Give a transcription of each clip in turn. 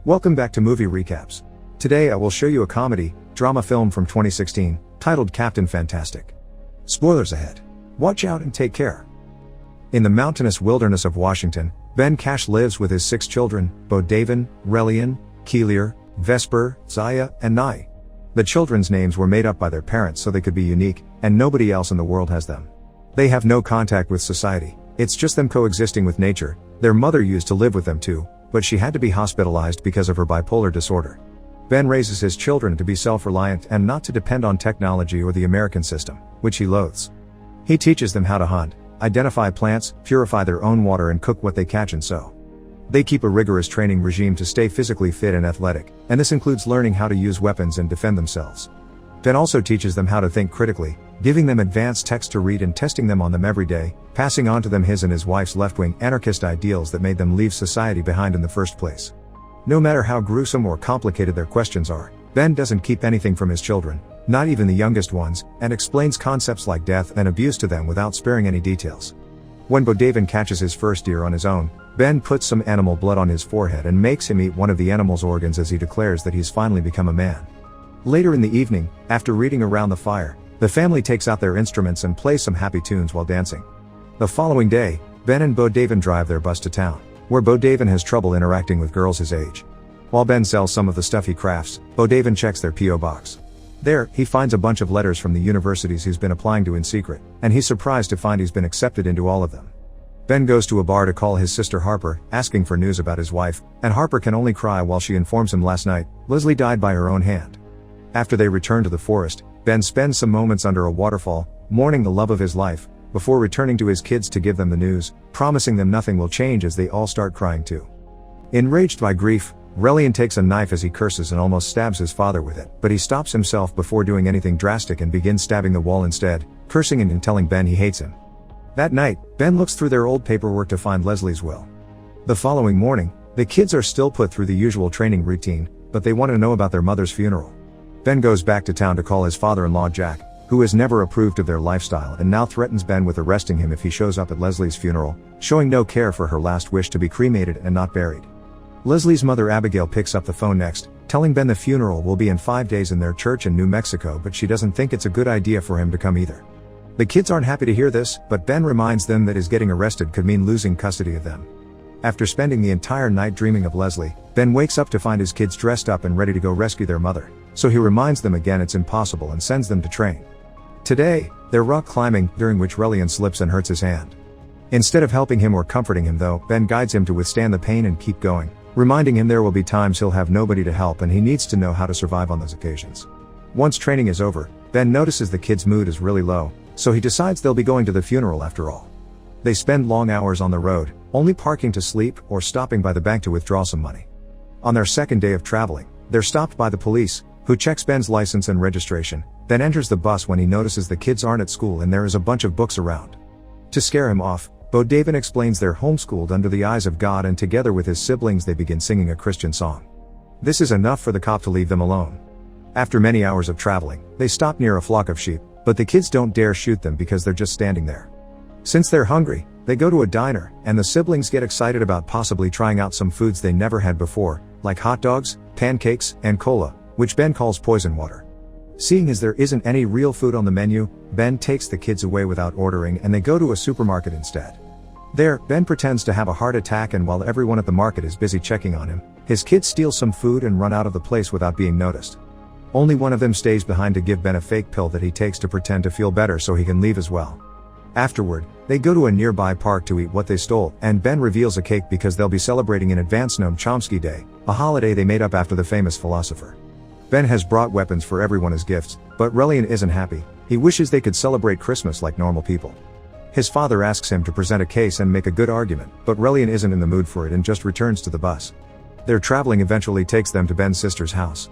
Welcome back to Movie Recaps. Today I will show you a comedy, drama film from 2016, titled Captain Fantastic. Spoilers ahead. Watch out and take care. In the mountainous wilderness of Washington, Ben Cash lives with his 6 children, Bo Davin, Relian, Keelier, Vesper, Zaya, and Nye. The children's names were made up by their parents so they could be unique, and nobody else in the world has them. They have no contact with society, it's just them coexisting with nature. Their mother used to live with them too, but she had to be hospitalized because of her bipolar disorder. Ben raises his children to be self-reliant and not to depend on technology or the American system, which he loathes. He teaches them how to hunt, identify plants, purify their own water and cook what they catch and sew. They keep a rigorous training regime to stay physically fit and athletic, and this includes learning how to use weapons and defend themselves. Ben also teaches them how to think critically, giving them advanced text to read and testing them on them every day, passing on to them his and his wife's left-wing anarchist ideals that made them leave society behind in the first place. No matter how gruesome or complicated their questions are, Ben doesn't keep anything from his children, not even the youngest ones, and explains concepts like death and abuse to them without sparing any details. When Bo Davin catches his first deer on his own, Ben puts some animal blood on his forehead and makes him eat one of the animal's organs as he declares that he's finally become a man. Later in the evening, after reading around the fire, the family takes out their instruments and plays some happy tunes while dancing. The following day, Ben and Bo Davin drive their bus to town, where Bo Davin has trouble interacting with girls his age. While Ben sells some of the stuff he crafts, Bo Davin checks their P.O. box. There, he finds a bunch of letters from the universities he's been applying to in secret, and he's surprised to find he's been accepted into all of them. Ben goes to a bar to call his sister Harper, asking for news about his wife, and Harper can only cry while she informs him last night, Leslie died by her own hand. After they return to the forest, Ben spends some moments under a waterfall, mourning the love of his life, before returning to his kids to give them the news, promising them nothing will change as they all start crying too. Enraged by grief, Relian takes a knife as he curses and almost stabs his father with it, but he stops himself before doing anything drastic and begins stabbing the wall instead, cursing and telling Ben he hates him. That night, Ben looks through their old paperwork to find Leslie's will. The following morning, the kids are still put through the usual training routine, but they want to know about their mother's funeral. Ben goes back to town to call his father-in-law Jack, who has never approved of their lifestyle and now threatens Ben with arresting him if he shows up at Leslie's funeral, showing no care for her last wish to be cremated and not buried. Leslie's mother Abigail picks up the phone next, telling Ben the funeral will be in 5 days in their church in New Mexico, but she doesn't think it's a good idea for him to come either. The kids aren't happy to hear this, but Ben reminds them that his getting arrested could mean losing custody of them. After spending the entire night dreaming of Leslie, Ben wakes up to find his kids dressed up and ready to go rescue their mother, so he reminds them again it's impossible and sends them to train. Today, they're rock climbing, during which Relian slips and hurts his hand. Instead of helping him or comforting him though, Ben guides him to withstand the pain and keep going, reminding him there will be times he'll have nobody to help and he needs to know how to survive on those occasions. Once training is over, Ben notices the kid's mood is really low, so he decides they'll be going to the funeral after all. They spend long hours on the road, only parking to sleep or stopping by the bank to withdraw some money. On their second day of traveling, they're stopped by the police, who checks Ben's license and registration, then enters the bus when he notices the kids aren't at school and there is a bunch of books around. To scare him off, Bo Davin explains they're homeschooled under the eyes of God, and together with his siblings they begin singing a Christian song. This is enough for the cop to leave them alone. After many hours of traveling, they stop near a flock of sheep, but the kids don't dare shoot them because they're just standing there. Since they're hungry, they go to a diner, and the siblings get excited about possibly trying out some foods they never had before, like hot dogs, pancakes, and cola, which Ben calls poison water. Seeing as there isn't any real food on the menu, Ben takes the kids away without ordering and they go to a supermarket instead. There, Ben pretends to have a heart attack, and while everyone at the market is busy checking on him, his kids steal some food and run out of the place without being noticed. Only one of them stays behind to give Ben a fake pill that he takes to pretend to feel better so he can leave as well. Afterward, they go to a nearby park to eat what they stole, and Ben reveals a cake because they'll be celebrating in advance Noam Chomsky Day, a holiday they made up after the famous philosopher. Ben has brought weapons for everyone as gifts, but Relian isn't happy. He wishes they could celebrate Christmas like normal people. His father asks him to present a case and make a good argument, but Relian isn't in the mood for it and just returns to the bus. Their traveling eventually takes them to Ben's sister's house.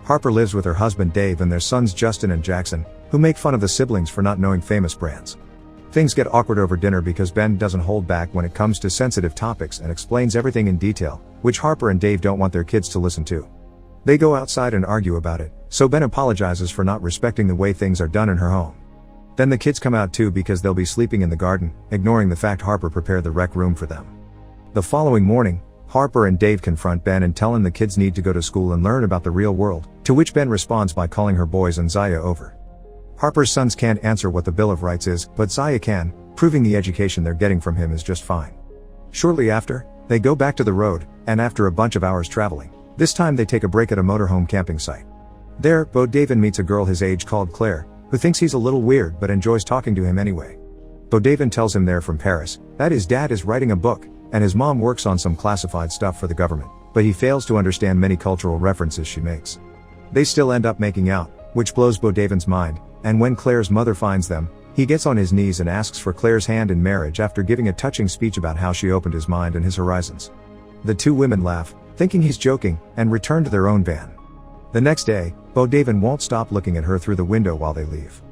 Harper lives with her husband Dave and their sons Justin and Jackson, who make fun of the siblings for not knowing famous brands. Things get awkward over dinner because Ben doesn't hold back when it comes to sensitive topics and explains everything in detail, which Harper and Dave don't want their kids to listen to. They go outside and argue about it, so Ben apologizes for not respecting the way things are done in her home. Then the kids come out too because they'll be sleeping in the garden, ignoring the fact Harper prepared the rec room for them. The following morning, Harper and Dave confront Ben and tell him the kids need to go to school and learn about the real world, to which Ben responds by calling her boys and Zaya over. Harper's sons can't answer what the Bill of Rights is, but Zaya can, proving the education they're getting from him is just fine. Shortly after, they go back to the road, and after a bunch of hours traveling, this time they take a break at a motorhome camping site. There, Bo Davin meets a girl his age called Claire, who thinks he's a little weird but enjoys talking to him anyway. Bo Davin tells him they're from Paris, that his dad is writing a book, and his mom works on some classified stuff for the government, but he fails to understand many cultural references she makes. They still end up making out, which blows Bo Davin's mind, and when Claire's mother finds them, he gets on his knees and asks for Claire's hand in marriage after giving a touching speech about how she opened his mind and his horizons. The two women laugh, thinking he's joking, and return to their own van. The next day, Bo Davin won't stop looking at her through the window while they leave.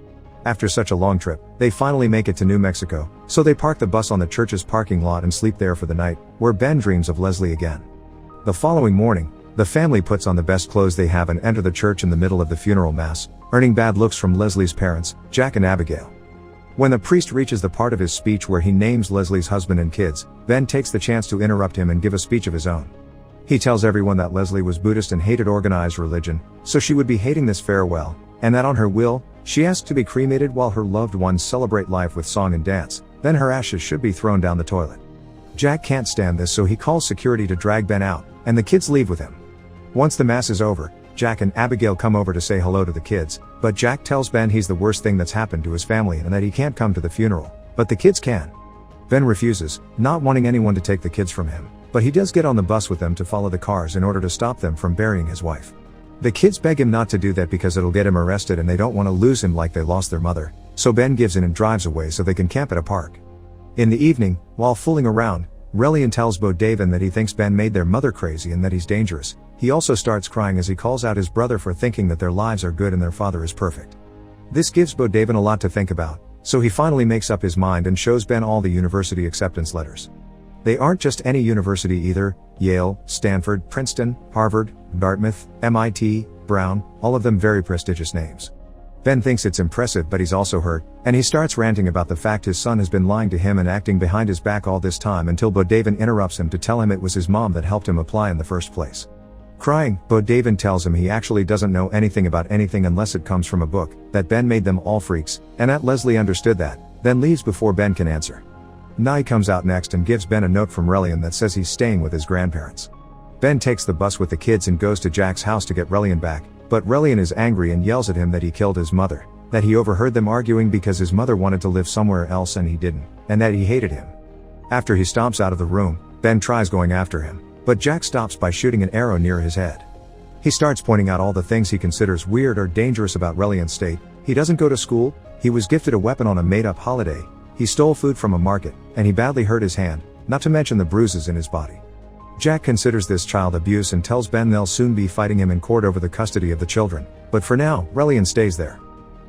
After such a long trip, they finally make it to New Mexico, so they park the bus on the church's parking lot and sleep there for the night, where Ben dreams of Leslie again. The following morning, the family puts on the best clothes they have and enter the church in the middle of the funeral mass, earning bad looks from Leslie's parents, Jack and Abigail. When the priest reaches the part of his speech where he names Leslie's husband and kids, Ben takes the chance to interrupt him and give a speech of his own. He tells everyone that Leslie was Buddhist and hated organized religion, so she would be hating this farewell, and that on her will, she asked to be cremated while her loved ones celebrate life with song and dance, then her ashes should be thrown down the toilet. Jack can't stand this, so he calls security to drag Ben out, and the kids leave with him. Once the mass is over, Jack and Abigail come over to say hello to the kids, but Jack tells Ben he's the worst thing that's happened to his family and that he can't come to the funeral, but the kids can. Ben refuses, not wanting anyone to take the kids from him, but he does get on the bus with them to follow the cars in order to stop them from burying his wife. The kids beg him not to do that because it'll get him arrested and they don't want to lose him like they lost their mother, so Ben gives in and drives away so they can camp at a park. In the evening, while fooling around, Relian tells Bo Davin that he thinks Ben made their mother crazy and that he's dangerous. He also starts crying as he calls out his brother for thinking that their lives are good and their father is perfect. This gives Bo Davin a lot to think about, so he finally makes up his mind and shows Ben all the university acceptance letters. They aren't just any university either: Yale, Stanford, Princeton, Harvard, Dartmouth, MIT, Brown, all of them very prestigious names. Ben thinks it's impressive, but he's also hurt, and he starts ranting about the fact his son has been lying to him and acting behind his back all this time until Bo Davin interrupts him to tell him it was his mom that helped him apply in the first place. Crying, Bo Davin tells him he actually doesn't know anything about anything unless it comes from a book, that Ben made them all freaks, and that Leslie understood that, then leaves before Ben can answer. Nye comes out next and gives Ben a note from Relian that says he's staying with his grandparents. Ben takes the bus with the kids and goes to Jack's house to get Relian back, but Relian is angry and yells at him that he killed his mother, that he overheard them arguing because his mother wanted to live somewhere else and he didn't, and that he hated him. After he stomps out of the room, Ben tries going after him, but Jack stops by shooting an arrow near his head. He starts pointing out all the things he considers weird or dangerous about Relian's state. He doesn't go to school, he was gifted a weapon on a made-up holiday, he stole food from a market, and he badly hurt his hand, not to mention the bruises in his body. Jack considers this child abuse and tells Ben they'll soon be fighting him in court over the custody of the children, but for now, Relian stays there.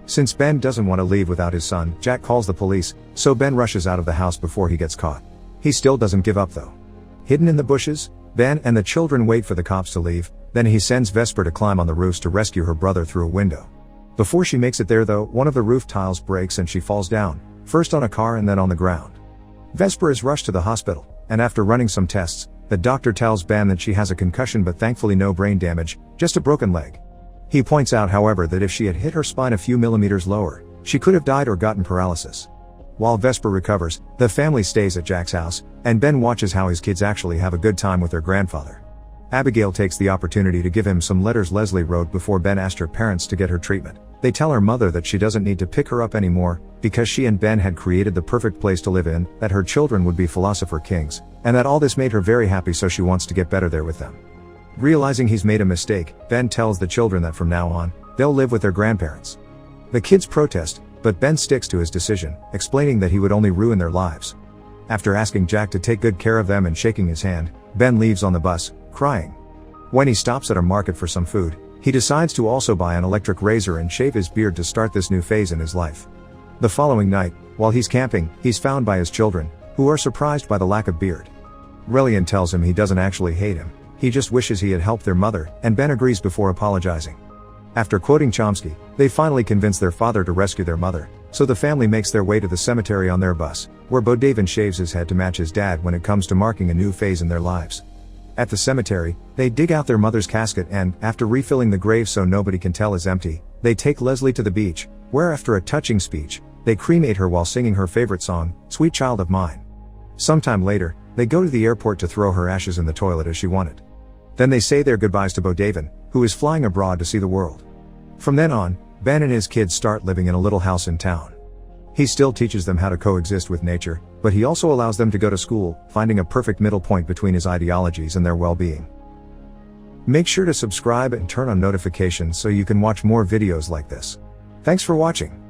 Since Ben doesn't want to leave without his son, Jack calls the police, so Ben rushes out of the house before he gets caught. He still doesn't give up though. Hidden in the bushes, Ben and the children wait for the cops to leave, then he sends Vesper to climb on the roofs to rescue her brother through a window. Before she makes it there though, one of the roof tiles breaks and she falls down, first on a car and then on the ground. Vesper is rushed to the hospital, and after running some tests, the doctor tells Ben that she has a concussion but thankfully no brain damage, just a broken leg. He points out however that if she had hit her spine a few millimeters lower, she could have died or gotten paralysis. While Vesper recovers, the family stays at Jack's house, and Ben watches how his kids actually have a good time with their grandfather. Abigail takes the opportunity to give him some letters Leslie wrote before Ben asked her parents to get her treatment. They tell her mother that she doesn't need to pick her up anymore, because she and Ben had created the perfect place to live in, that her children would be philosopher kings, and that all this made her very happy, so she wants to get better there with them. Realizing he's made a mistake, Ben tells the children that from now on, they'll live with their grandparents. The kids protest, but Ben sticks to his decision, explaining that he would only ruin their lives. After asking Jack to take good care of them and shaking his hand, Ben leaves on the bus, crying. When he stops at a market for some food, he decides to also buy an electric razor and shave his beard to start this new phase in his life. The following night, while he's camping, he's found by his children, who are surprised by the lack of beard. Relian tells him he doesn't actually hate him, he just wishes he had helped their mother, and Ben agrees before apologizing. After quoting Chomsky, they finally convince their father to rescue their mother, so the family makes their way to the cemetery on their bus, where Bo Davin shaves his head to match his dad when it comes to marking a new phase in their lives. At the cemetery, they dig out their mother's casket and, after refilling the grave so nobody can tell is empty, they take Leslie to the beach, where after a touching speech, they cremate her while singing her favorite song, Sweet Child of Mine. Sometime later, they go to the airport to throw her ashes in the toilet as she wanted. Then they say their goodbyes to Bo Davin, who is flying abroad to see the world. From then on, Ben and his kids start living in a little house in town. He still teaches them how to coexist with nature, but he also allows them to go to school, finding a perfect middle point between his ideologies and their well-being. Make sure to subscribe and turn on notifications so you can watch more videos like this. Thanks for watching.